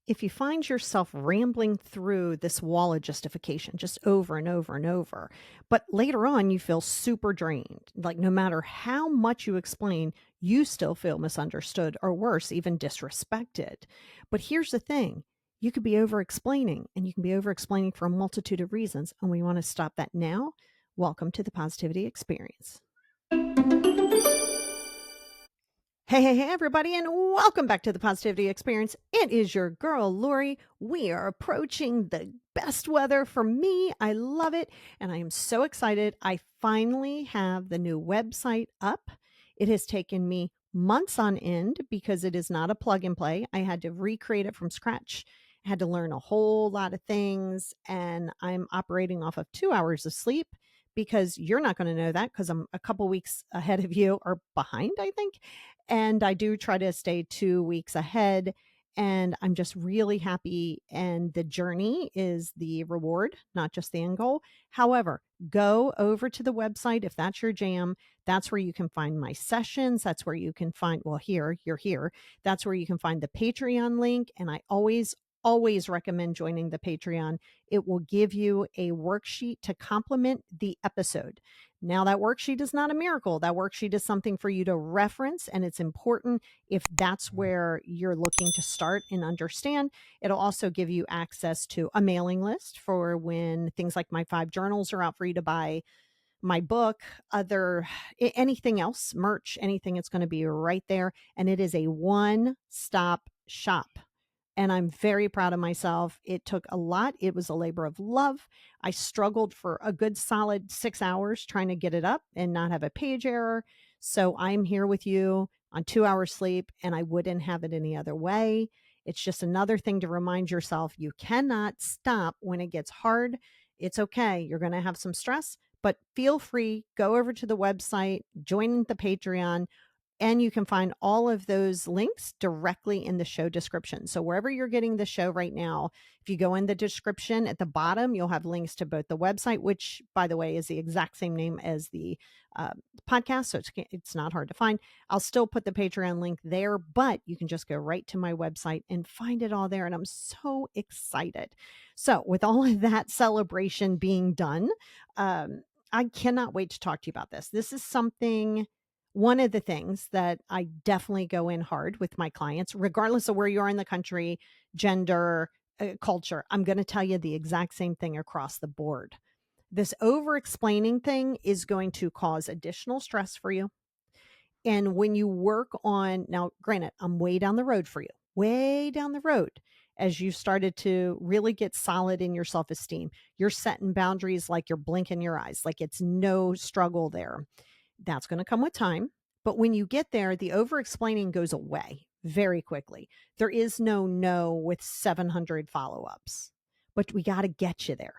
If you find yourself rambling through this wall of justification just over and over and over, but later on you feel super drained, like no matter how much you explain, you still feel misunderstood or worse, even disrespected. But here's the thing, you could be over explaining, and you can be over explaining for a multitude of reasons. And we want to stop that now. Welcome to the Positivity Experience. Hey, everybody, and welcome back to the Positivity Experience. It is your girl, Lori. We are approaching the best weather for me. I love it, and I am so excited. I finally have the new website up. It has taken me months on end because it is not a plug and play. I had to recreate it from scratch. I had to learn a whole lot of things, and I'm operating off of 2 hours of sleep because you're not going to know that because I'm a couple weeks ahead of you or behind, I think. And I do try to stay 2 weeks ahead, and I'm just really happy, and the journey is the reward, not just the end goal. However, go over to the website if that's your jam. That's where you can find my sessions. That's where you can find, well, here, you're here. That's where you can find the Patreon link, and I always recommend joining the Patreon. It will give you a worksheet to complement the episode. Now, that worksheet is not a miracle. That worksheet is something for you to reference, and it's important if that's where you're looking to start and understand. It'll also give you access to a mailing list for when things like my 5 journals are out for you to buy, my book, anything else, merch, anything. It's going to be right there. And it is a one-stop shop. And I'm very proud of myself. It took a lot. It was a labor of love. I struggled for a good solid 6 hours trying to get it up and not have a page error. So I'm here with you on 2 hours sleep, and I wouldn't have it any other way. It's just another thing to remind yourself you cannot stop when it gets hard. It's okay. You're going to have some stress, but feel free, go over to the website, join the Patreon, and you can find all of those links directly in the show description. So wherever you're getting the show right now, if you go in the description at the bottom, you'll have links to both the website, which, by the way, is the exact same name as the podcast. So it's not hard to find. I'll still put the Patreon link there, but you can just go right to my website and find it all there. And I'm so excited. So with all of that celebration being done, I cannot wait to talk to you about this. This is one of the things that I definitely go in hard with my clients, regardless of where you are in the country, gender, culture. I'm going to tell you the exact same thing across the board. This over explaining thing is going to cause additional stress for you. And when you work on, now, granted, I'm way down the road for you, way down the road. As you started to really get solid in your self esteem, you're setting boundaries like you're blinking your eyes, like it's no struggle there. That's going to come with time. But when you get there, the over explaining goes away very quickly. There is no with 700 follow ups, but we got to get you there.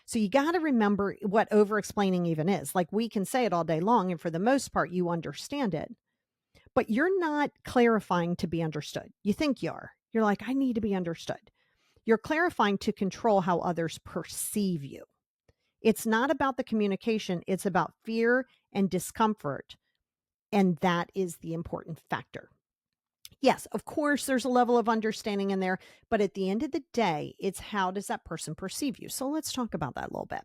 So you got to remember what over explaining even is. Like, we can say it all day long, and for the most part, you understand it, but you're not clarifying to be understood. You think you are. You're like, I need to be understood. You're clarifying to control how others perceive you. It's not about the communication. It's about fear and discomfort. And that is the important factor. Yes, of course, there's a level of understanding in there, but at the end of the day, it's how does that person perceive you? So let's talk about that a little bit.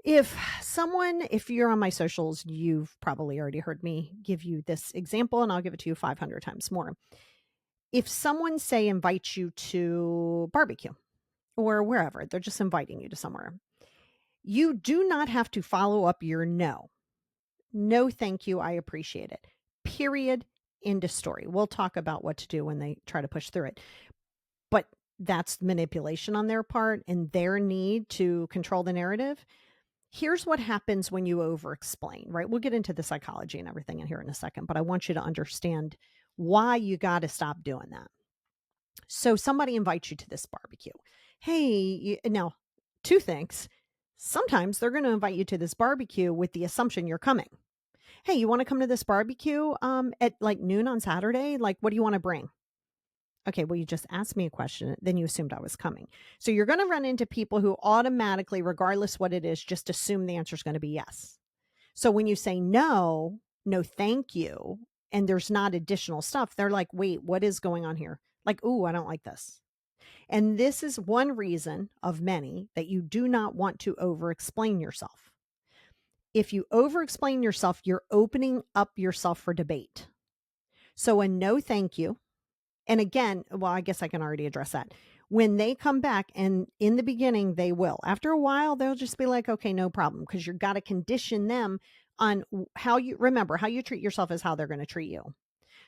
If you're on my socials, you've probably already heard me give you this example, and I'll give it to you 500 times more. If someone, say, invites you to barbecue or wherever, they're just inviting you to somewhere, you do not have to follow up your no. No, thank you. I appreciate it. Period. End of story. We'll talk about what to do when they try to push through it. But that's manipulation on their part and their need to control the narrative. Here's what happens when you over explain, right? We'll get into the psychology and everything in here in a second, but I want you to understand why you got to stop doing that. So somebody invites you to this barbecue. Hey, now, 2 things. Sometimes they're going to invite you to this barbecue with the assumption you're coming. Hey, you want to come to this barbecue at like noon on Saturday? Like, what do you want to bring? Okay, well, you just asked me a question, then you assumed I was coming. So you're going to run into people who automatically, regardless what it is, just assume the answer is going to be yes. So when you say no, thank you, and there's not additional stuff, they're like, wait, what is going on here? Like, ooh, I don't like this. And this is one reason of many that you do not want to over explain yourself. If you over explain yourself, you're opening up yourself for debate. So a no thank you. And again, well, I guess I can already address that. When they come back, and in the beginning, they will. After a while, they'll just be like, okay, no problem. Because you've got to condition them on how you remember how you treat yourself is how they're going to treat you.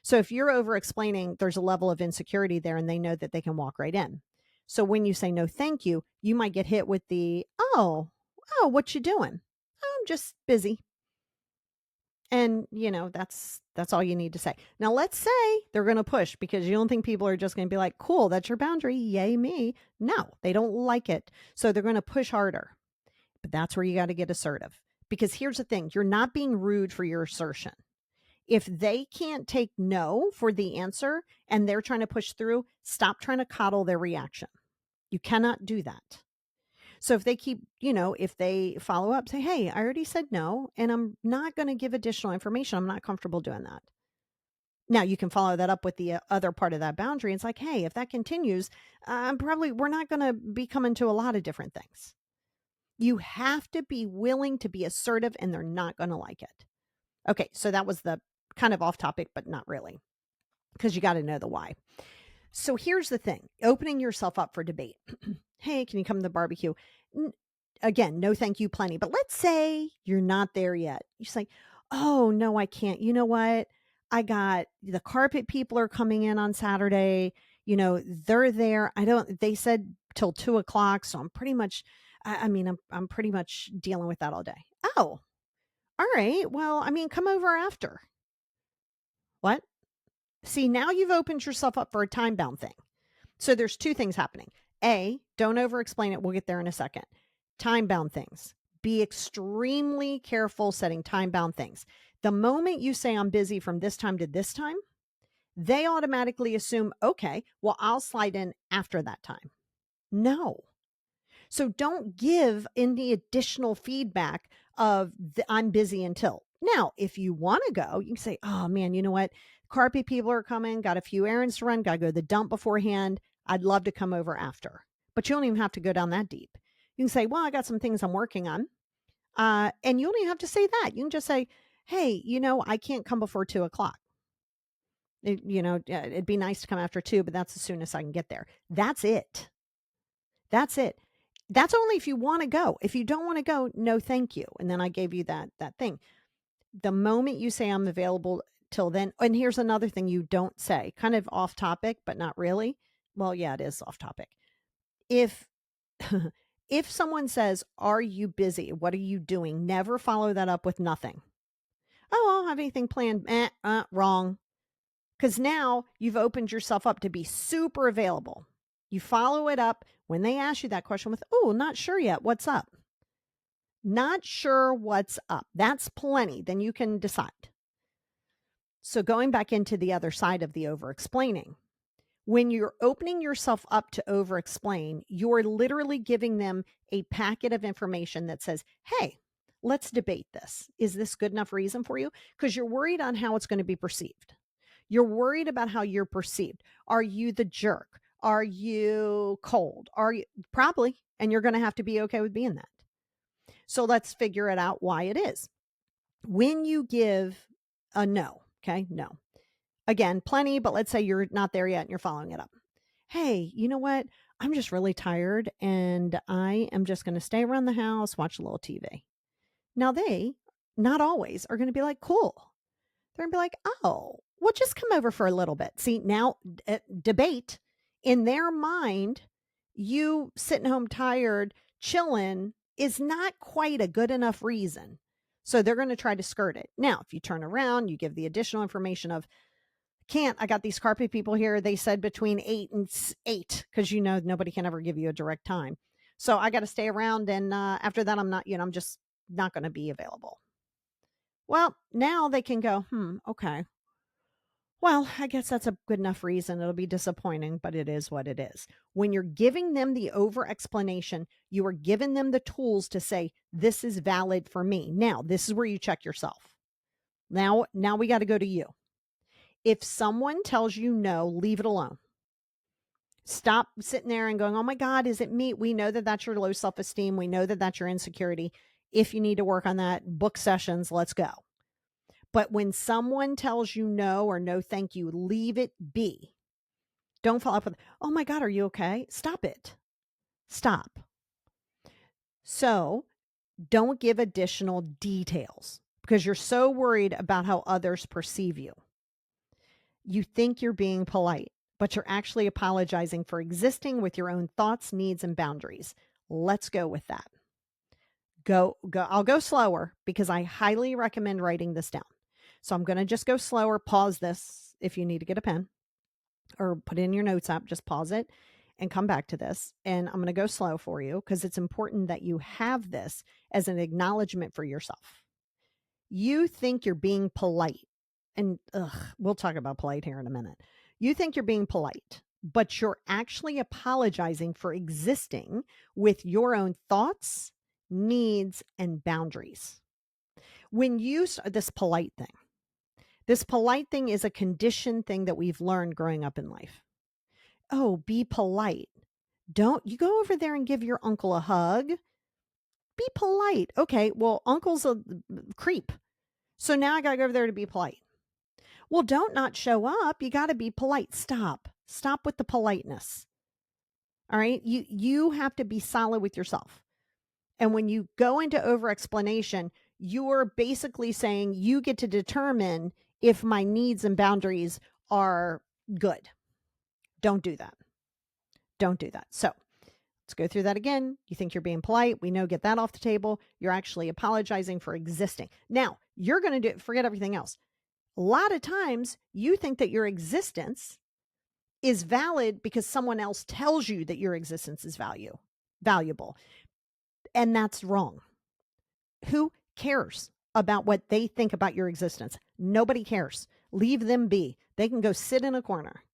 So if you're over explaining, there's a level of insecurity there and they know that they can walk right in. So when you say no, thank you, you might get hit with the, oh, what you doing? "Oh, I'm just busy." And, that's all you need to say. Now, let's say they're going to push because you don't think people are just going to be like, cool, that's your boundary. Yay, me. No, they don't like it. So they're going to push harder. But that's where you got to get assertive. Because here's the thing, you're not being rude for your assertion. If they can't take no for the answer and they're trying to push through, stop trying to coddle their reaction. You cannot do that. So if they keep, if they follow up, say, hey, I already said no, and I'm not going to give additional information. I'm not comfortable doing that. Now you can follow that up with the other part of that boundary. It's like, hey, if that continues, we're not going to be coming to a lot of different things. You have to be willing to be assertive and they're not going to like it. Okay. So that was the kind of off topic, but not really, because you got to know the why. So here's the thing, opening yourself up for debate. Hey, can you come to the barbecue? Again, no, thank you, plenty. But let's say you're not there yet. You say, oh, no, I can't. You know what? I got the carpet people are coming in on Saturday. They're there. They said till 2:00. So I'm pretty much, I'm pretty much dealing with that all day. Oh, all right. Well, come over after. What? See, now you've opened yourself up for a time bound thing. So there's two things happening. A, don't over explain it. We'll get there in a second. Time bound things. Be extremely careful setting time bound things. The moment you say I'm busy from this time to this time, they automatically assume, okay, well, I'll slide in after that time. No. So don't give any additional feedback of I'm busy until. Now, if you want to go, you can say, oh man, you know what? Carpet people are coming, got a few errands to run, got to go to the dump beforehand. I'd love to come over after. But you don't even have to go down that deep. You can say, well, I got some things I'm working on. And you don't even have to say that. You can just say, hey, I can't come before 2:00. It'd be nice to come after 2, but that's as soon as I can get there. That's it. That's it. That's only if you want to go. If you don't want to go, no, thank you. And then I gave you that thing. The moment you say I'm available till then, and here's another thing you don't say, kind of off topic, but not really. Well, yeah, it is off topic. If if someone says, "Are you busy? What are you doing?" Never follow that up with nothing. Oh, I don't have anything planned. Wrong. Because now you've opened yourself up to be super available. You follow it up when they ask you that question with, oh, not sure yet. What's up? Not sure what's up. That's plenty. Then you can decide. So going back into the other side of the over explaining, when you're opening yourself up to over explain, you're literally giving them a packet of information that says, hey, let's debate this. Is this good enough reason for you? Because you're worried on how it's going to be perceived. You're worried about how you're perceived. Are you the jerk? Are you cold? Are you probably? And you're going to have to be okay with being that. So let's figure it out why it is. When you give a no, okay, no. Again, plenty, but let's say you're not there yet and you're following it up. Hey, you know what? I'm just really tired and I am just going to stay around the house, watch a little TV. Now they, not always, are going to be like, cool. They're going to be like, oh, well, just come over for a little bit. See, now debate in their mind, you sitting home tired, chilling is not quite a good enough reason. So they're going to try to skirt it. Now, if you turn around, you give the additional information of, I got these carpet people here. They said between 8 and 8, because nobody can ever give you a direct time. So I got to stay around. And after that, I'm not, I'm just not going to be available. Well, now they can go, okay. Well, I guess that's a good enough reason. It'll be disappointing, but it is what it is. When you're giving them the over explanation, you are giving them the tools to say, this is valid for me. Now, this is where you check yourself. Now we got to go to you. If someone tells you no, leave it alone. Stop sitting there and going, oh my God, is it me? We know that that's your low self-esteem. We know that that's your insecurity. If you need to work on that, book sessions, let's go. But when someone tells you no or no, thank you, leave it be. Don't follow up with, oh my God, are you okay? Stop it. Stop. So don't give additional details because you're so worried about how others perceive you. You think you're being polite, but you're actually apologizing for existing with your own thoughts, needs, and boundaries. Let's go with that. Go. I'll go slower because I highly recommend writing this down. So I'm going to just go slower. Pause this if you need to get a pen or put it in your notes app. Just pause it and come back to this. And I'm going to go slow for you because it's important that you have this as an acknowledgement for yourself. You think you're being polite. And we'll talk about polite here in a minute. You think you're being polite, but you're actually apologizing for existing with your own thoughts, needs, and boundaries. When you this polite thing is a conditioned thing that we've learned growing up in life. Oh, be polite. Don't you go over there and give your uncle a hug. Be polite. Okay, well, uncle's a creep. So now I got to go over there to be polite. Well, don't not show up. You got to be polite. Stop with the politeness. All right. You have to be solid with yourself. And when you go into over explanation, you're basically saying you get to determine if my needs and boundaries are good. Don't do that. Don't do that. So let's go through that again. You think you're being polite. We know, get that off the table. You're actually apologizing for existing. Now you're going to forget everything else. A lot of times you think that your existence is valid because someone else tells you that your existence is valuable. And that's wrong. Who cares about what they think about your existence? Nobody cares. Leave them be. They can go sit in a corner.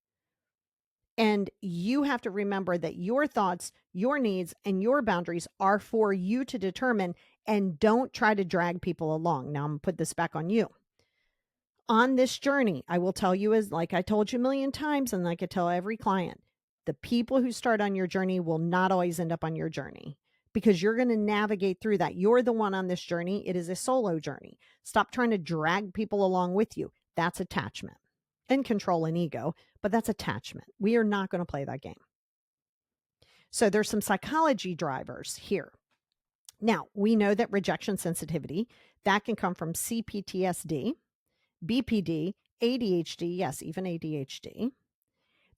And you have to remember that your thoughts, your needs, and your boundaries are for you to determine, and don't try to drag people along. Now I'm going to put this back on you. On this journey, I will tell you, as like I told you a million times, and like I tell every client, the people who start on your journey will not always end up on your journey because you're going to navigate through that. You're the one on this journey. It is a solo journey. Stop trying to drag people along with you. That's attachment and control and ego, but that's attachment. We are not going to play that game. So there's some psychology drivers here. Now, we know that rejection sensitivity, that can come from CPTSD, BPD, ADHD, yes, even ADHD.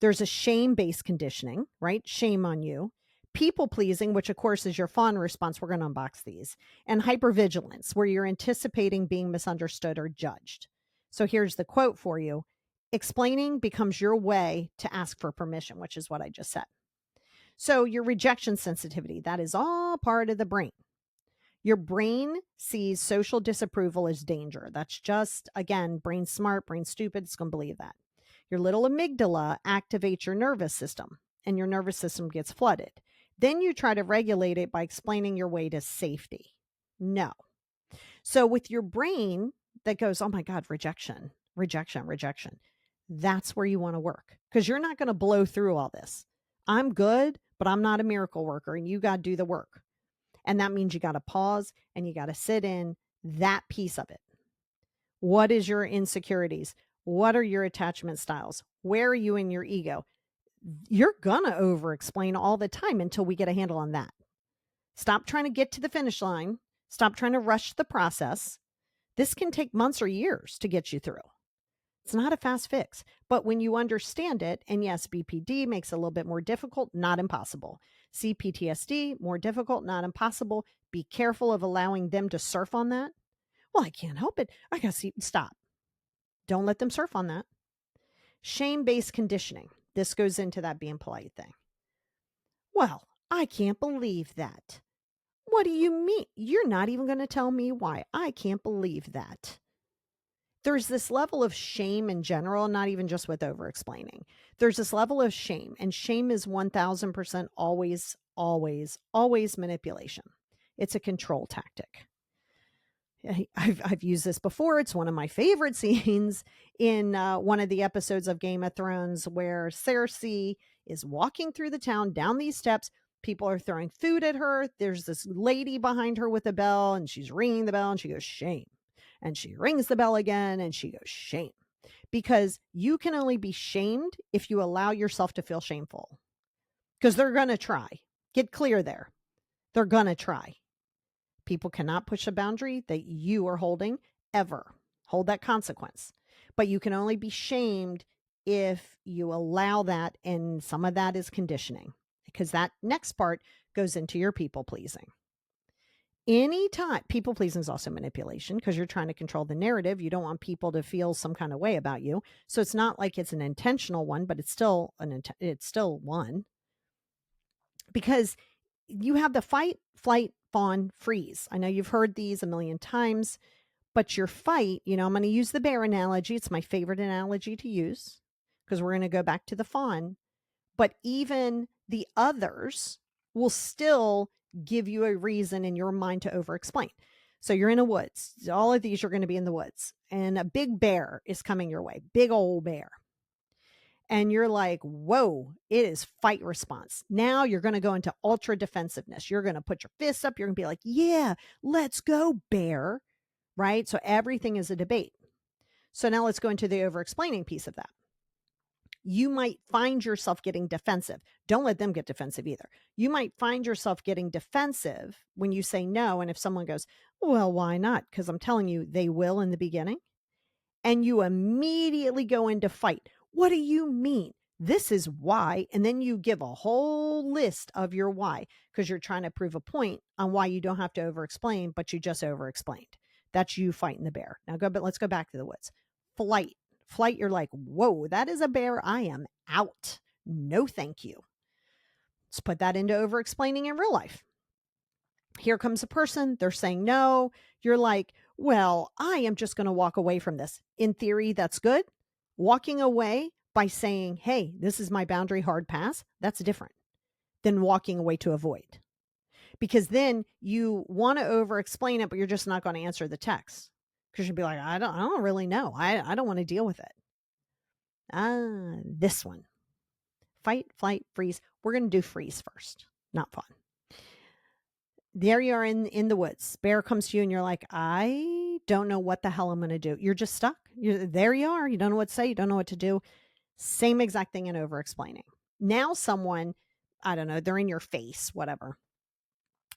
There's a shame-based conditioning, right? Shame on you. People pleasing, which of course is your fawn response. We're going to unbox these. And hypervigilance, where you're anticipating being misunderstood or judged. So here's the quote for you. Explaining becomes your way to ask for permission, which is what I just said. So your rejection sensitivity, that is all part of the brain. Your brain sees social disapproval as danger. That's just, again, brain smart, brain stupid. It's going to believe that. Your little amygdala activates your nervous system, and your nervous system gets flooded. Then you try to regulate it by explaining your way to safety. No. So with your brain that goes, oh my God, rejection, that's where you want to work because you're not going to blow through all this. I'm good, but I'm not a miracle worker, and you got to do the work. And that means you got to pause and you got to sit in that piece of it. What is your insecurities? What are your attachment styles? Where are you in your ego? You're going to over explain all the time until we get a handle on that. Stop trying to get to the finish line. Stop trying to rush the process. This can take months or years to get you through. It's not a fast fix, but when you understand it, and yes, BPD makes it a little bit more difficult, not impossible. CPTSD, more difficult, not impossible. Be careful of allowing them to surf on that. Well, I can't help it. I got to see, stop. Don't let them surf on that. Shame-based conditioning. This goes into that being polite thing. Well, I can't believe that. What do you mean? You're not even going to tell me why. I can't believe that. There's this level of shame in general, not even just with over-explaining. There's this level of shame, and shame is 1000% always manipulation. It's a control tactic. I've used this before. It's one of my favorite scenes in one of the episodes of Game of Thrones where Cersei is walking through the town down these steps. People are throwing food at her. There's this lady behind her with a bell, and she's ringing the bell, and she goes, shame. And she rings the bell again, and she goes, shame. Because you can only be shamed if you allow yourself to feel shameful. Because they're going to try. Get clear there. They're going to try. People cannot push a boundary that you are holding ever. Hold that consequence. But you can only be shamed if you allow that, and some of that is conditioning, because that next part goes into your people pleasing. Anytime people pleasing is also manipulation, because you're trying to control the narrative. You don't want people to feel some kind of way about you. So it's not like it's an intentional one, but it's still one, because you have the fight, flight, fawn, freeze. I know you've heard these a million times, but your fight, I'm going to use the bear analogy. It's my favorite analogy to use, because we're going to go back to the fawn. But even the others will still give you a reason in your mind to over-explain. So you're in a woods. All of these are going to be in the woods. And a big bear is coming your way. Big old bear. And you're like, whoa, it is fight response. Now you're going to go into ultra defensiveness. You're going to put your fists up. You're going to be like, yeah, let's go, bear. Right? So everything is a debate. So now let's go into the over-explaining piece of that. You might find yourself getting defensive. Don't let them get defensive either. You might find yourself getting defensive when you say no. And if someone goes, well, why not? Because I'm telling you, they will in the beginning. And you immediately go into fight. What do you mean? This is why. And then you give a whole list of your why, because you're trying to prove a point on why you don't have to over-explain, but you just over-explained. That's you fighting the bear. Now let's go back to the woods. Flight, you're like, whoa, that is a bear. I am out. No, thank you. Let's put that into over-explaining in real life. Here comes a person. They're saying no. You're like, well, I am just going to walk away from this. In theory, that's good. Walking away by saying, hey, this is my boundary, hard pass, that's different than walking away to avoid. Because then you want to over-explain it, but you're just not going to answer the text. Because you'd be like, I don't really know. I don't want to deal with it. This one. Fight, flight, freeze. We're going to do freeze first. Not fun. There you are in the woods. Bear comes to you and you're like, I don't know what the hell I'm going to do. You're just stuck. There you are. You don't know what to say. You don't know what to do. Same exact thing in over-explaining. Now someone, I don't know, they're in your face, whatever.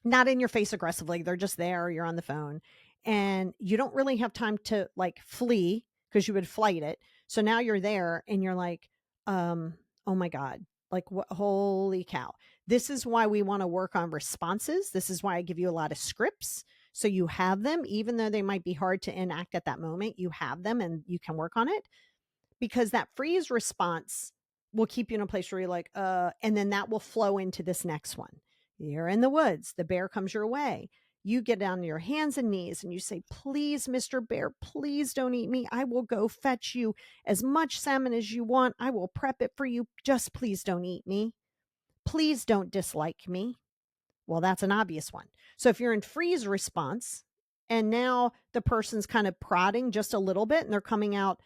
Not in your face aggressively. They're just there. You're on the phone. And you don't really have time to like flee, because you would flight it. So now you're there and you're like, oh my God, like what, holy cow. This is why we want to work on responses. This is why I give you a lot of scripts. So you have them, even though they might be hard to enact at that moment, you have them and you can work on it, because that freeze response will keep you in a place where you're like, and then that will flow into this next one. You're in the woods. The bear comes your way. You get down on your hands and knees and you say, please, Mr. Bear, please don't eat me. I will go fetch you as much salmon as you want. I will prep it for you. Just please don't eat me. Please don't dislike me. Well, that's an obvious one. So if you're in freeze response and now the person's kind of prodding just a little bit and they're coming out,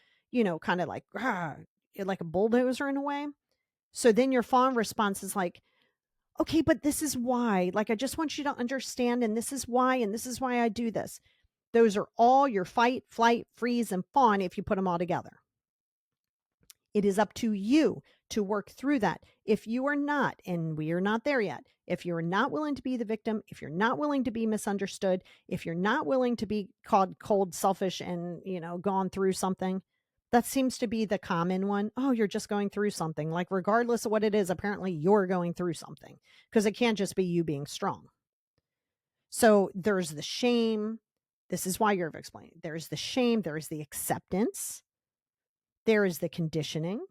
kind of like a bulldozer in a way. So then your fawn response is like, okay, but this is why, like, I just want you to understand, and this is why I do this. Those are all your fight, flight, freeze, and fawn if you put them all together. It is up to you to work through that. If you are not, and we are not there yet, if you're not willing to be the victim, if you're not willing to be misunderstood, if you're not willing to be called cold, selfish, and, gone through something, that seems to be the common one. Oh, you're just going through something. Like, regardless of what it is, apparently you're going through something, because it can't just be you being strong. So there's the shame. This is why you're explaining. There's the shame. There's the acceptance. There is the conditioning.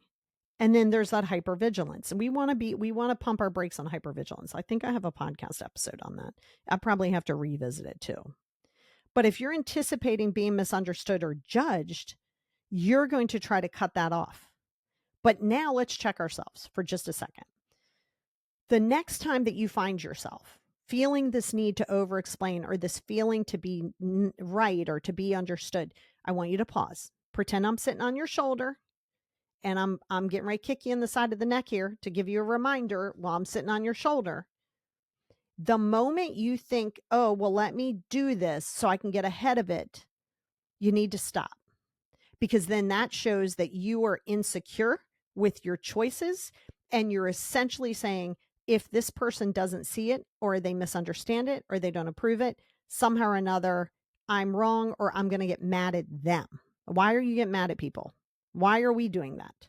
And then there's that hypervigilance. And we want to pump our brakes on hypervigilance. I think I have a podcast episode on that. I probably have to revisit it too. But if you're anticipating being misunderstood or judged, you're going to try to cut that off. But now let's check ourselves for just a second. The next time that you find yourself feeling this need to over-explain, or this feeling to be right or to be understood, I want you to pause. Pretend I'm sitting on your shoulder and I'm getting ready to kick you in the side of the neck here to give you a reminder while I'm sitting on your shoulder. The moment you think, oh, well, let me do this so I can get ahead of it, you need to stop, because then that shows that you are insecure with your choices. And you're essentially saying, if this person doesn't see it, or they misunderstand it, or they don't approve it, somehow or another, I'm wrong, or I'm going to get mad at them. Why are you getting mad at people? Why are we doing that?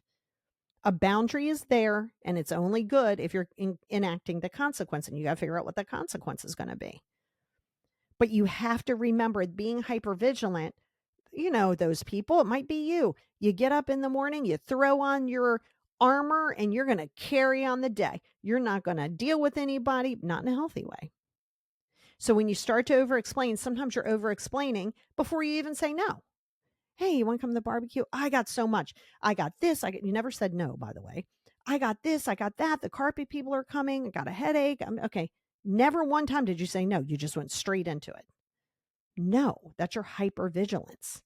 A boundary is there, and it's only good if you're enacting the consequence, and you got to figure out what the consequence is going to be. But you have to remember, being hypervigilant, you know, those people, it might be you. You get up in the morning, you throw on your armor, and you're going to carry on the day. You're not going to deal with anybody, not in a healthy way. So when you start to over-explain, sometimes you're over-explaining before you even say no. Hey, you want to come to the barbecue? I got so much. I got this. You never said no, by the way. I got this. I got that. The carpet people are coming. I got a headache. Okay. Never one time did you say no. You just went straight into it. No, that's your hypervigilance.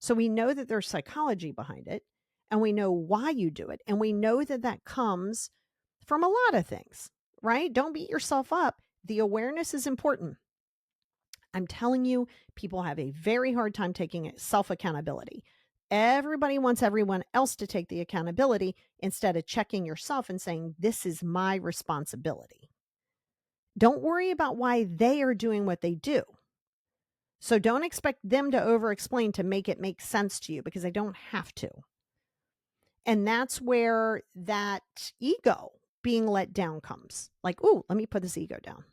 So we know that there's psychology behind it, and we know why you do it. And we know that that comes from a lot of things, right? Don't beat yourself up. The awareness is important. I'm telling you, people have a very hard time taking self-accountability. Everybody wants everyone else to take the accountability instead of checking yourself and saying, this is my responsibility. Don't worry about why they are doing what they do. So don't expect them to over-explain to make it make sense to you, because they don't have to. And that's where that ego being let down comes. Like, ooh, let me put this ego down,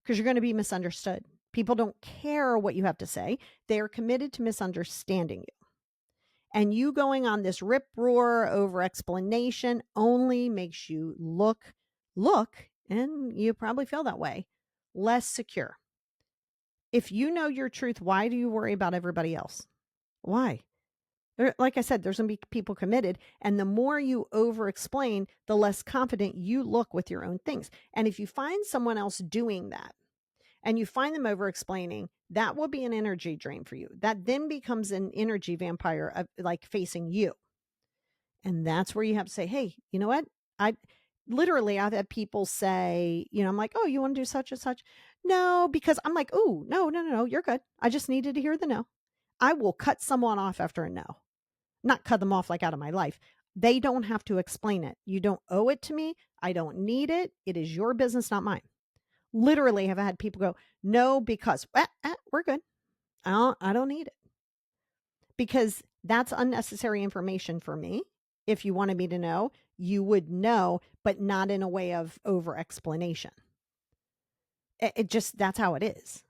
because you're going to be misunderstood. People don't care what you have to say. They are committed to misunderstanding you. And you going on this rip roar over explanation only makes you look, and you probably feel that way, less secure. If you know your truth, why do you worry about everybody else? Why? Like I said, there's going to be people committed. And the more you over explain, the less confident you look with your own things. And if you find someone else doing that, and you find them over explaining, that will be an energy drain for you. That then becomes an energy vampire of, like, facing you. And that's where you have to say, hey, you know what? I've had people say, I'm like, oh, you want to do such and such? No, because I'm like, oh, no, you're good. I just needed to hear the no. I will cut someone off after a no, not cut them off like out of my life. They don't have to explain it. You don't owe it to me. I don't need it. It is your business, not mine. Literally have had people go, no, because we're good. I don't need it, because that's unnecessary information for me. If you wanted me to know, you would know, but not in a way of over explanation. It just, that's how it is.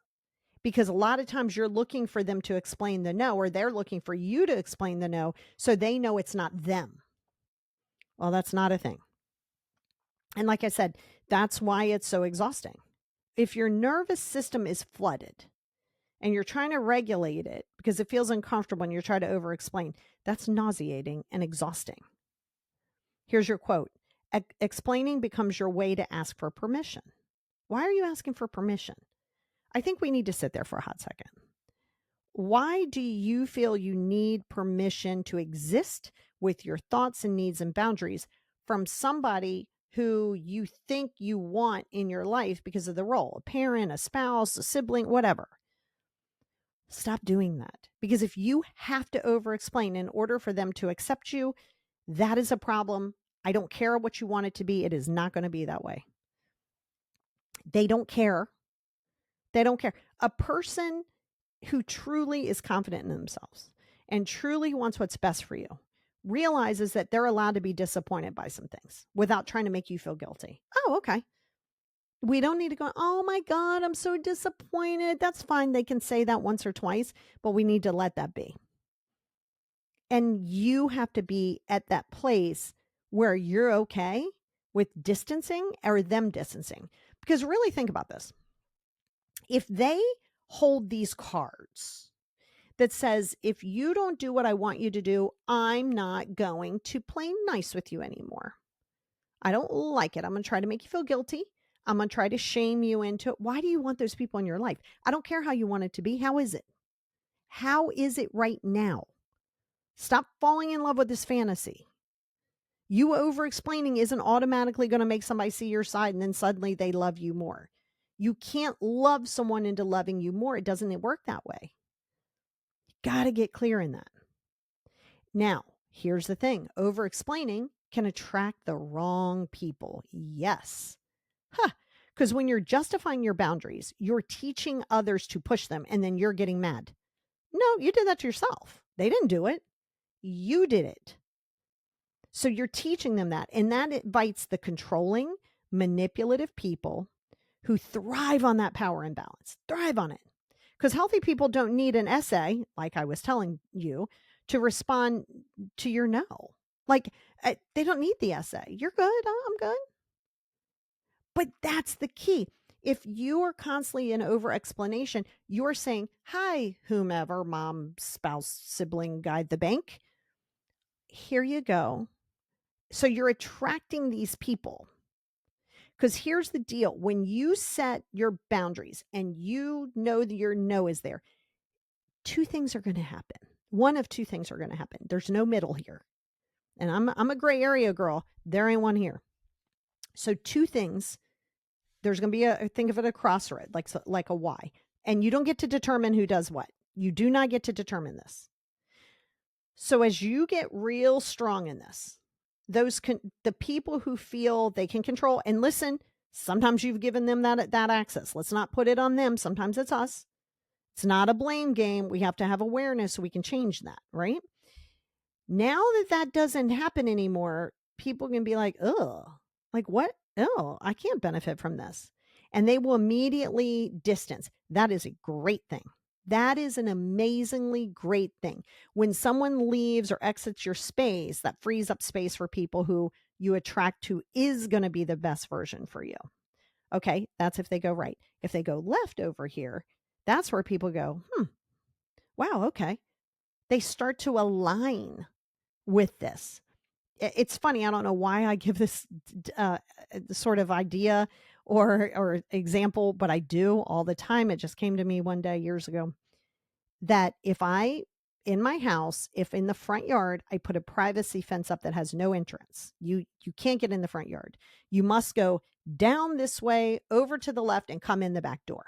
Because a lot of times you're looking for them to explain the no, or they're looking for you to explain the no, so they know it's not them. Well, that's not a thing. And like I said, that's why it's so exhausting. If your nervous system is flooded and you're trying to regulate it because it feels uncomfortable and you're trying to over explain, that's nauseating and exhausting. Here's your quote. Explaining becomes your way to ask for permission. Why are you asking for permission? I think we need to sit there for a hot second. Why do you feel you need permission to exist with your thoughts and needs and boundaries from somebody who you think you want in your life because of the role, a parent, a spouse, a sibling, whatever? Stop doing that. Because if you have to over explain in order for them to accept you, that is a problem. I don't care what you want it to be. It is not going to be that way. They don't care. They don't care. A person who truly is confident in themselves and truly wants what's best for you realizes that they're allowed to be disappointed by some things without trying to make you feel guilty. Oh, okay. We don't need to go, oh my God, I'm so disappointed. That's fine. They can say that once or twice, but we need to let that be. And you have to be at that place where you're okay with distancing or them distancing. Because really think about this. If they hold these cards that says, if you don't do what I want you to do, I'm not going to play nice with you anymore. I don't like it. I'm going to try to make you feel guilty. I'm going to try to shame you into it. Why do you want those people in your life? I don't care how you want it to be. How is it? How is it right now? Stop falling in love with this fantasy. You over explaining isn't automatically going to make somebody see your side and then suddenly they love you more. You can't love someone into loving you more. It doesn't work that way. Got to get clear in that. Now, here's the thing. Over explaining can attract the wrong people. Yes. Because when you're justifying your boundaries, you're teaching others to push them and then you're getting mad. No, you did that to yourself. They didn't do it. You did it. So you're teaching them that. And that invites the controlling, manipulative people who thrive on that power imbalance, thrive on it. Because healthy people don't need an essay, like I was telling you, to respond to your no. Like they don't need the essay. You're good. I'm good. But that's the key. If you are constantly in over explanation, you're saying, hi, whomever, mom, spouse, sibling, guy at the bank. Here you go. So you're attracting these people. Because here's the deal. When you set your boundaries and you know that your no is there, two things are going to happen. One of two things are going to happen. There's no middle here. And I'm a gray area girl. There ain't one here. So two things. There's going to be think of it a crossroad, like a Y. And you don't get to determine who does what. You do not get to determine this. So as you get real strong in this, the people who feel they can control, and listen, sometimes you've given them that access. Let's not put it on them. Sometimes it's us. It's not a blame game. We have to have awareness so we can change that, right? Now that doesn't happen anymore, people can be like, oh, like what? Oh, I can't benefit from this. And they will immediately distance. That is a great thing. That is an amazingly great thing. When someone leaves or exits your space, that frees up space for people who you attract to is going to be the best version for you. Okay, that's if they go right. If they go left over here, that's where people go, wow, okay. They start to align with this. It's funny. I don't know why I give this sort of idea or example, but I do all the time. It just came to me one day years ago that in my house, if in the front yard, I put a privacy fence up that has no entrance, you can't get in the front yard. You must go down this way over to the left and come in the back door.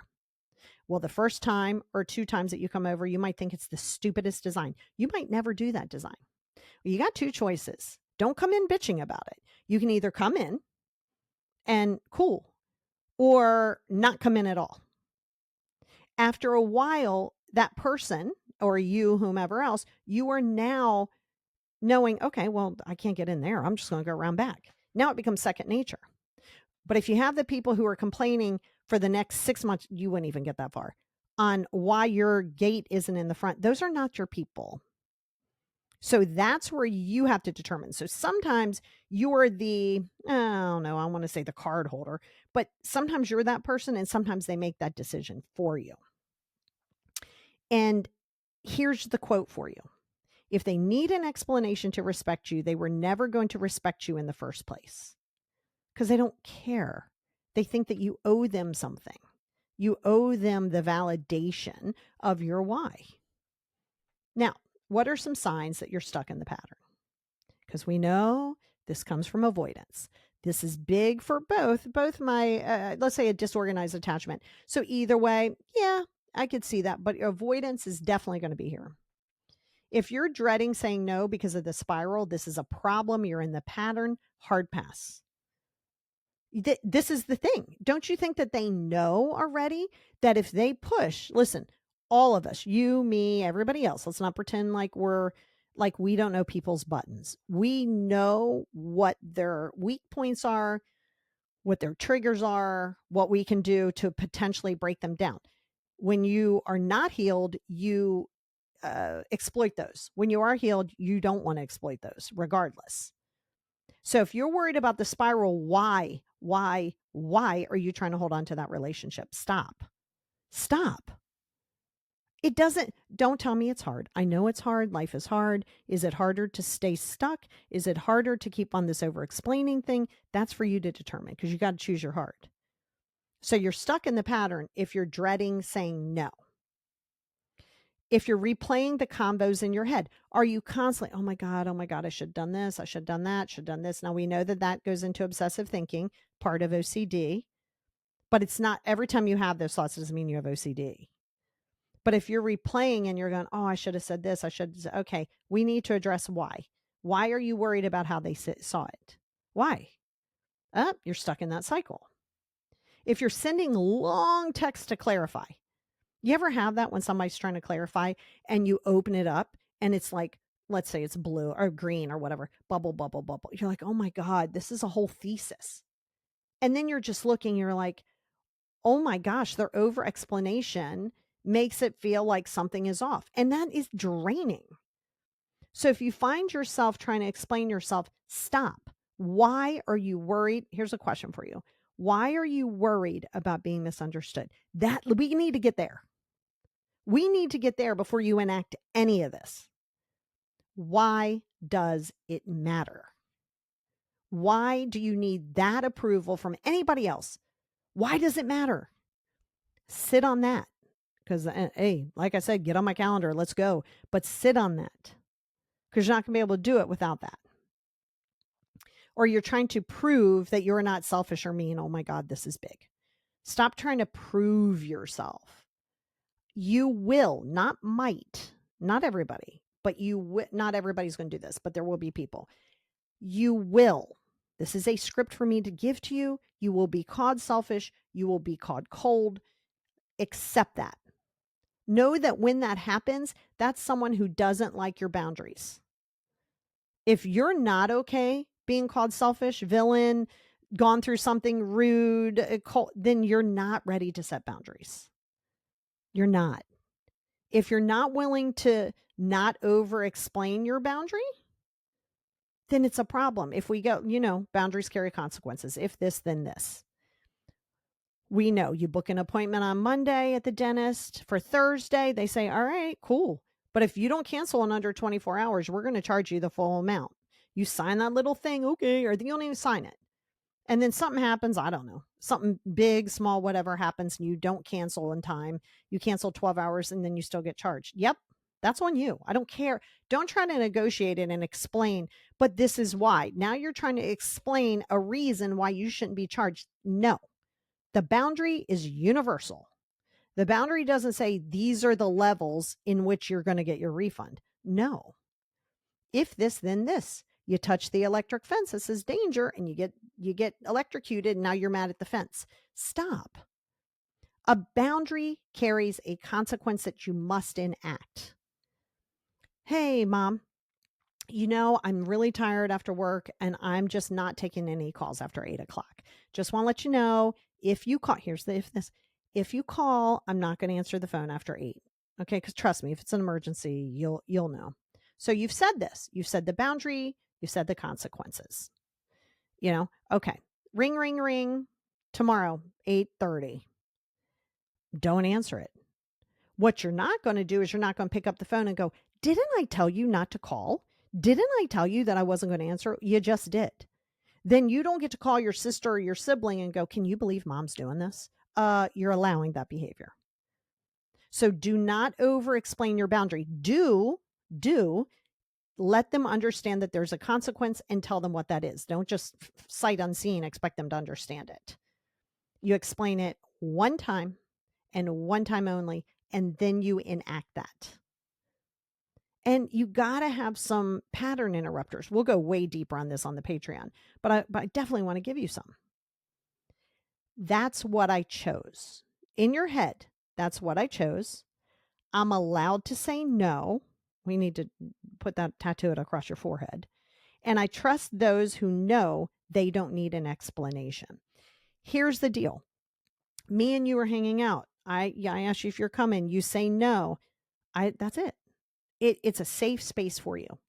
Well, the first time or two times that you come over, you might think it's the stupidest design. You might never do that design. You got two choices. Don't come in bitching about it. You can either come in and cool or not come in at all. After a while, that person or you, whomever else, you are now knowing, okay, well, I can't get in there. I'm just going to go around back. Now it becomes second nature. But if you have the people who are complaining for the next 6 months, you wouldn't even get that far on why your gate isn't in the front. Those are not your people. So that's where you have to determine. So sometimes you're I don't know, I want to say the card holder, but sometimes you're that person and sometimes they make that decision for you. And here's the quote for you. If they need an explanation to respect you, they were never going to respect you in the first place because they don't care. They think that you owe them something. You owe them the validation of your why. Now, what are some signs that you're stuck in the pattern? Because we know this comes from avoidance. This is big for both my, let's say a disorganized attachment. So either way, yeah, I could see that, but avoidance is definitely going to be here. If you're dreading saying no because of the spiral, this is a problem. You're in the pattern, hard pass. This is the thing. Don't you think that they know already that if they push, listen, all of us, you, me, everybody else, let's not pretend like we don't know people's buttons. We know what their weak points are, what their triggers are, what we can do to potentially break them down. When you are not healed, you exploit those. When you are healed, you don't want to exploit those regardless. So if you're worried about the spiral, why are you trying to hold on to that relationship? Stop. Don't tell me it's hard. I know it's hard. Life is hard. Is it harder to stay stuck? Is it harder to keep on this over explaining thing? That's for you to determine because you got to choose your heart. So you're stuck in the pattern if you're dreading saying no. If you're replaying the combos in your head, are you constantly, oh my God, I should have done this, I should have done that, should have done this. Now we know that that goes into obsessive thinking, part of OCD, but it's not every time you have those thoughts, it doesn't mean you have OCD. But if you're replaying and you're going, oh, I should have said this, okay, we need to address why. Why are you worried about how they saw it? Why? You're stuck in that cycle. If you're sending long text to clarify, you ever have that when somebody's trying to clarify and you open it up and it's like, let's say it's blue or green or whatever, bubble, bubble, bubble. You're like, oh my God, this is a whole thesis. And then you're just looking, you're like, oh my gosh, their over explanation makes it feel like something is off. And that is draining. So if you find yourself trying to explain yourself, stop. Why are you worried? Here's a question for you. Why are you worried about being misunderstood? That we need to get there. We need to get there before you enact any of this. Why does it matter? Why do you need that approval from anybody else? Why does it matter? Sit on that. Because, hey, like I said, get on my calendar. Let's go. But sit on that because you're not going to be able to do it without that. Or you're trying to prove that you're not selfish or mean. Oh my God, this is big. Stop trying to prove yourself. You will, not might, not everybody, but not everybody's going to do this, but there will be people. You will. This is a script for me to give to you. You will be called selfish. You will be called cold. Accept that. Know that when that happens, that's someone who doesn't like your boundaries. If you're not okay being called selfish, villain, gone through something rude, then you're not ready to set boundaries. You're not. If you're not willing to not over explain your boundary, then it's a problem. If we go, boundaries carry consequences. If this, then this. We know you book an appointment on Monday at the dentist for Thursday. They say, all right, cool. But if you don't cancel in under 24 hours, we're going to charge you the full amount. You sign that little thing, okay, or you don't even sign it. And then something happens, I don't know, something big, small, whatever happens, and you don't cancel in time. You cancel 12 hours and then you still get charged. Yep, that's on you. I don't care. Don't try to negotiate it and explain, but this is why. Now you're trying to explain a reason why you shouldn't be charged. No, the boundary is universal. The boundary doesn't say these are the levels in which you're going to get your refund. No. If this, then this. You touch the electric fence, this is danger, and you get electrocuted, and now you're mad at the fence. Stop. A boundary carries a consequence that you must enact. Hey, Mom, I'm really tired after work, and I'm just not taking any calls after 8:00. Just want to let you know, if you call, if you call, I'm not going to answer the phone after 8. Okay, because trust me, if it's an emergency, you'll know. So you've said this. You've said the boundary. You've said the consequences. Okay. Ring, ring, ring. Tomorrow, 8:30. Don't answer it. What you're not going to do is you're not going to pick up the phone and go, didn't I tell you not to call? Didn't I tell you that I wasn't going to answer? You just did. Then you don't get to call your sister or your sibling and go, can you believe Mom's doing this? You're allowing that behavior. So do not over explain your boundary. Do let them understand that there's a consequence and tell them what that is. Don't just sight unseen expect them to understand it. You explain it one time and one time only, and then you enact that. And you got to have some pattern interrupters. We'll go way deeper on this on the Patreon, but I definitely want to give you some. That's what I chose. In your head, that's what I chose. I'm allowed to say no. We need to put that, tattoo it across your forehead. And I trust those who know they don't need an explanation. Here's the deal. Me and you are hanging out. I ask you if you're coming. You say no. That's it. It's a safe space for you.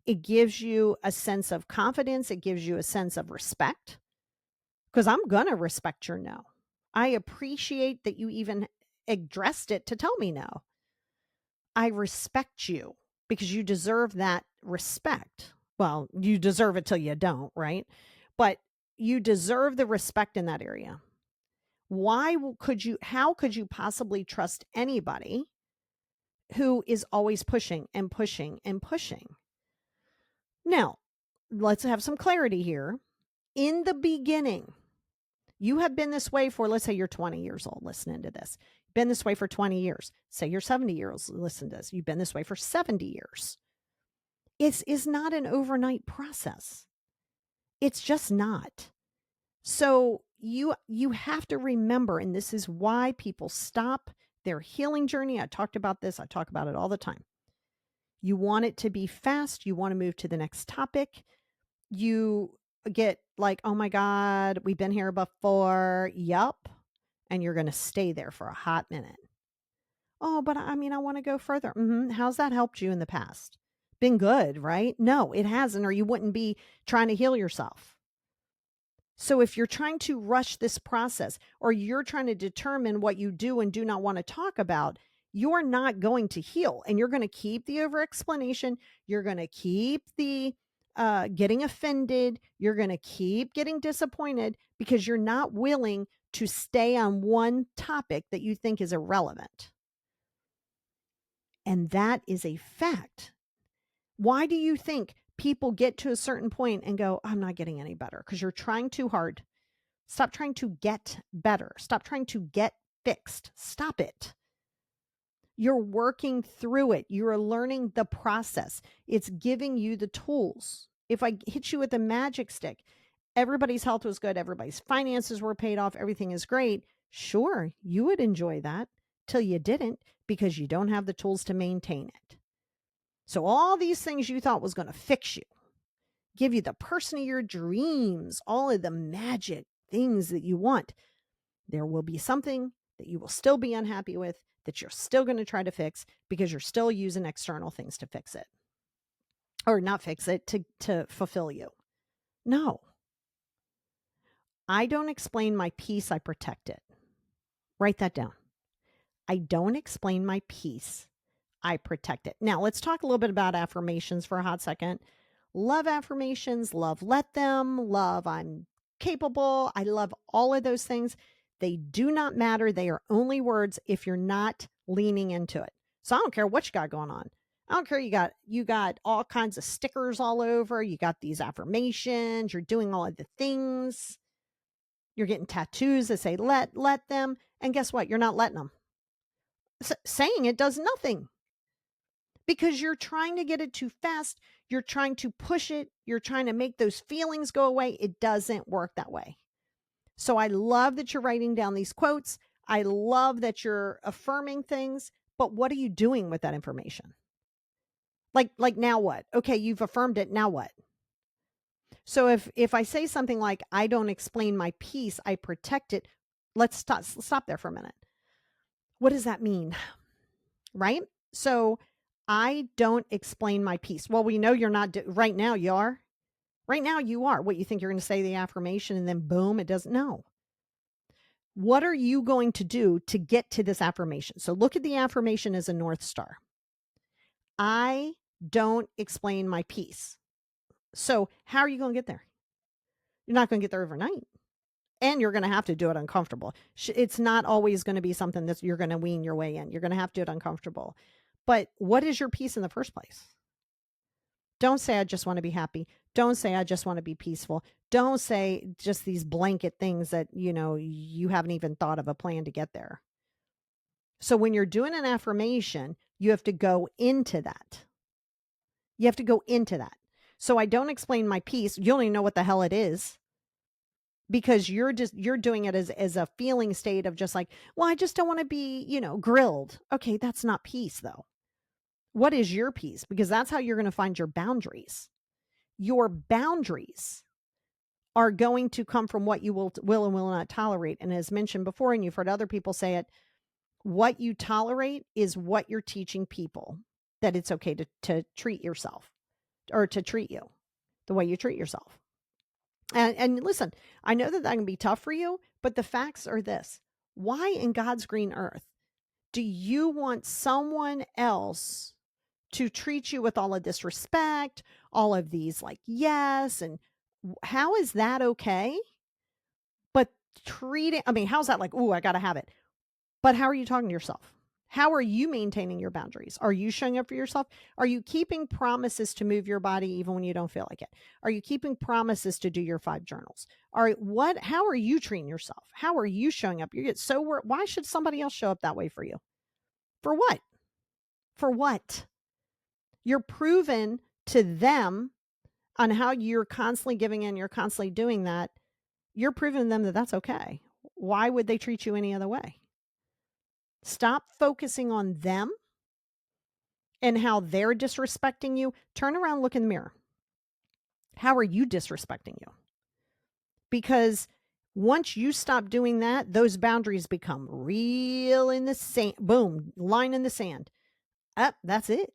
It gives you a sense of confidence. It gives you a sense of respect, because I'm going to respect your no. I appreciate that you even addressed it to tell me no. I respect you because you deserve that respect. Well, you deserve it till you don't, right? But you deserve the respect in that area. How could you possibly trust anybody who is always pushing and pushing and pushing. Now, let's have some clarity here. In the beginning, you have been this way for, let's say you're 20 years old listening to this. Been this way for 20 years. Say you're 70 years old, listen to this. You've been this way for 70 years. It's not an overnight process. It's just not. So you have to remember, and this is why people stop their healing journey. I talked about this. I talk about it all the time. You want it to be fast. You want to move to the next topic. You get like, oh my God, we've been here before. Yup. And you're going to stay there for a hot minute. Oh, but I mean, I want to go further. How's that helped you in the past? Been good, right? No, it hasn't, or you wouldn't be trying to heal yourself. So if you're trying to rush this process, or you're trying to determine what you do and do not want to talk about, you're not going to heal, and you're going to keep the over-explanation. You're going to keep the getting offended. You're going to keep getting disappointed because you're not willing to stay on one topic that you think is irrelevant. And that is a fact. Why do you think people get to a certain point and go, I'm not getting any better? Because you're trying too hard. Stop trying to get better. Stop trying to get fixed. Stop it. You're working through it. You're learning the process. It's giving you the tools. If I hit you with a magic stick, everybody's health was good, everybody's finances were paid off, everything is great. Sure, you would enjoy that till you didn't, because you don't have the tools to maintain it. So all these things you thought was going to fix you, give you the person of your dreams, all of the magic things that you want, there will be something that you will still be unhappy with, that you're still going to try to fix because you're still using external things to fix it, or not fix it, to fulfill you. No. I don't explain my peace, I protect it. Write that down. I don't explain my peace, I protect it. Now, let's talk a little bit about affirmations for a hot second. Love affirmations, love let them, love I'm capable. I love all of those things. They do not matter. They are only words if you're not leaning into it. So I don't care what you got going on. I don't care. You got all kinds of stickers all over. You got these affirmations. You're doing all of the things. You're getting tattoos that say let them. And guess what? You're not letting them. Saying it does nothing, because you're trying to get it too fast. You're trying to push it. You're trying to make those feelings go away. It doesn't work that way. So I love that you're writing down these quotes. I love that you're affirming things, but what are you doing with that information? Like now what? Okay, you've affirmed it. Now what? So if I say something like, I don't explain my peace, I protect it. Let's stop there for a minute. What does that mean? Right? So I don't explain my peace. Well, we know you're not right now. You are. Right now you are. What, you think you're going to say the affirmation and then boom, it doesn't? No. What are you going to do to get to this affirmation? So look at the affirmation as a North Star. I don't explain my peace. So how are you going to get there? You're not going to get there overnight. And you're going to have to do it uncomfortable. It's not always going to be something that you're going to wean your way in. You're going to have to do it uncomfortable. But what is your peace in the first place? Don't say, I just want to be happy. Don't say, I just want to be peaceful. Don't say just these blanket things that, you haven't even thought of a plan to get there. So when you're doing an affirmation, you have to go into that. You have to go into that. So I don't explain my peace. You don't even know what the hell it is, because you're doing it as a feeling state of just like, well, I just don't want to be, grilled. Okay, that's not peace though. What is your peace? Because that's how you're going to find your boundaries. Your boundaries are going to come from what you will and will not tolerate. And as mentioned before, and you've heard other people say it, what you tolerate is what you're teaching people that it's okay to treat yourself, or to treat you the way you treat yourself. And listen, I know that can be tough for you, but the facts are this. Why in God's green earth do you want someone else to treat you with all of this respect, all of these like, yes, and how is that okay? But how's that like, ooh, I got to have it. But how are you talking to yourself? How are you maintaining your boundaries? Are you showing up for yourself? Are you keeping promises to move your body even when you don't feel like it? Are you keeping promises to do your 5 journals? How are you treating yourself? How are you showing up? You get so why should somebody else show up that way for you? For what? For what? You're proven to them on how you're constantly giving in, you're constantly doing that. You're proving to them that that's okay. Why would they treat you any other way? Stop focusing on them and how they're disrespecting you. Turn around, look in the mirror. How are you disrespecting you? Because once you stop doing that, those boundaries become real in the sand. Boom, line in the sand. That's it.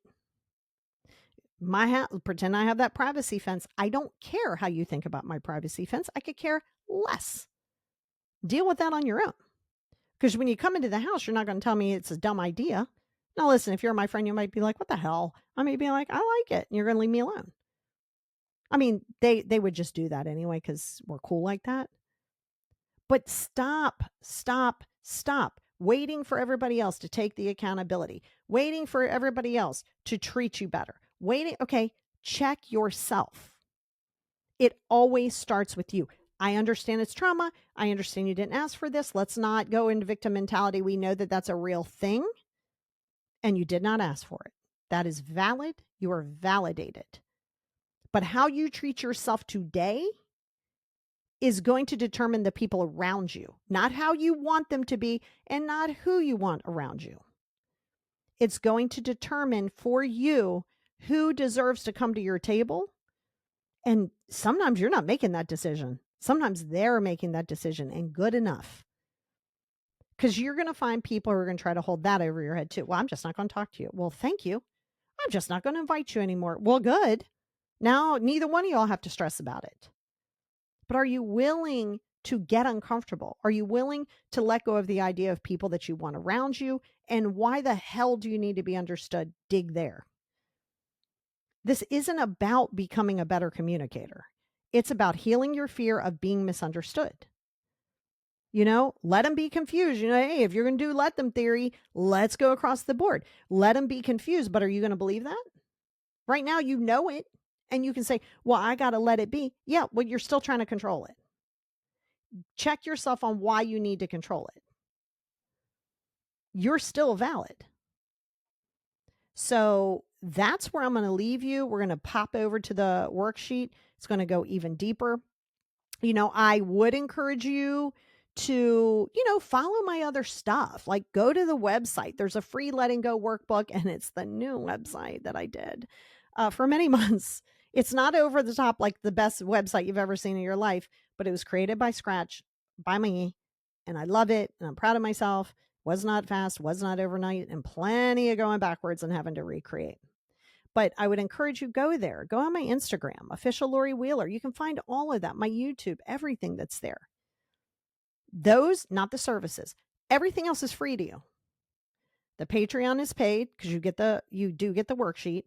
My house, pretend I have that privacy fence. I don't care how you think about my privacy fence. I could care less. Deal with that on your own. Because when you come into the house, you're not going to tell me it's a dumb idea. Now, listen, if you're my friend, you might be like, what the hell? I may be like, I like it. And you're going to leave me alone. I mean, they would just do that anyway because we're cool like that. But stop waiting for everybody else to take the accountability, waiting for everybody else to treat you better. Okay, check yourself. It always starts with you. I understand it's trauma. I understand you didn't ask for this. Let's not go into victim mentality. We know that that's a real thing and you did not ask for it. That is valid. You are validated. But how you treat yourself today is going to determine the people around you, not how you want them to be and not who you want around you. It's going to determine for you who deserves to come to your table. And sometimes you're not making that decision. Sometimes they're making that decision, and good enough. Because you're going to find people who are going to try to hold that over your head too. Well, I'm just not going to talk to you. Well, thank you. I'm just not going to invite you anymore. Well, good. Now, neither one of y'all have to stress about it. But are you willing to get uncomfortable? Are you willing to let go of the idea of people that you want around you? And why the hell do you need to be understood? Dig there. This isn't about becoming a better communicator. It's about healing your fear of being misunderstood. Let them be confused. Hey, if you're going to do let them theory, let's go across the board. Let them be confused. But are you going to believe that? Right now, you know it. And you can say, well, I got to let it be. Yeah, well, you're still trying to control it. Check yourself on why you need to control it. You're still valid. So that's where I'm going to leave you. We're going to pop over to the worksheet. It's going to go even deeper. I would encourage you to, follow my other stuff. Like go to the website. There's a free letting go workbook, and it's the new website that I did for many months. It's not over the top like the best website you've ever seen in your life, but it was created by scratch by me, and I love it, and I'm proud of myself. Was not fast, was not overnight, and plenty of going backwards and having to recreate. But I would encourage you, go there. Go on my Instagram, official Lori Wheeler. You can find all of that, my YouTube, everything that's there. Those, not the services. Everything else is free to you. The Patreon is paid because you do get the worksheet.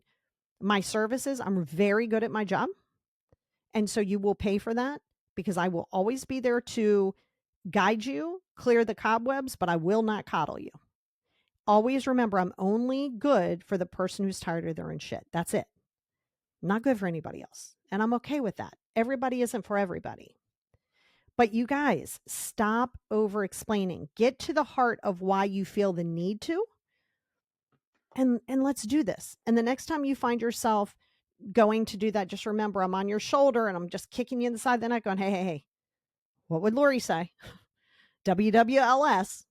My services, I'm very good at my job. And so you will pay for that because I will always be there to guide you, clear the cobwebs, but I will not coddle you. Always remember, I'm only good for the person who's tired of their own shit. That's it. I'm not good for anybody else. And I'm okay with that. Everybody isn't for everybody. But you guys, stop over explaining. Get to the heart of why you feel the need to. And let's do this. And the next time you find yourself going to do that, just remember I'm on your shoulder and I'm just kicking you in the side of the neck going, hey, what would Lori say? WWLS.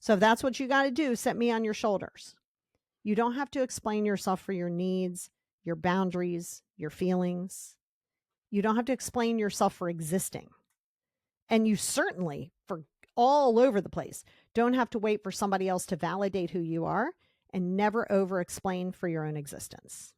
So if that's what you got to do, set me on your shoulders. You don't have to explain yourself for your needs, your boundaries, your feelings. You don't have to explain yourself for existing. And you certainly, for all over the place, don't have to wait for somebody else to validate who you are, and never over explain for your own existence.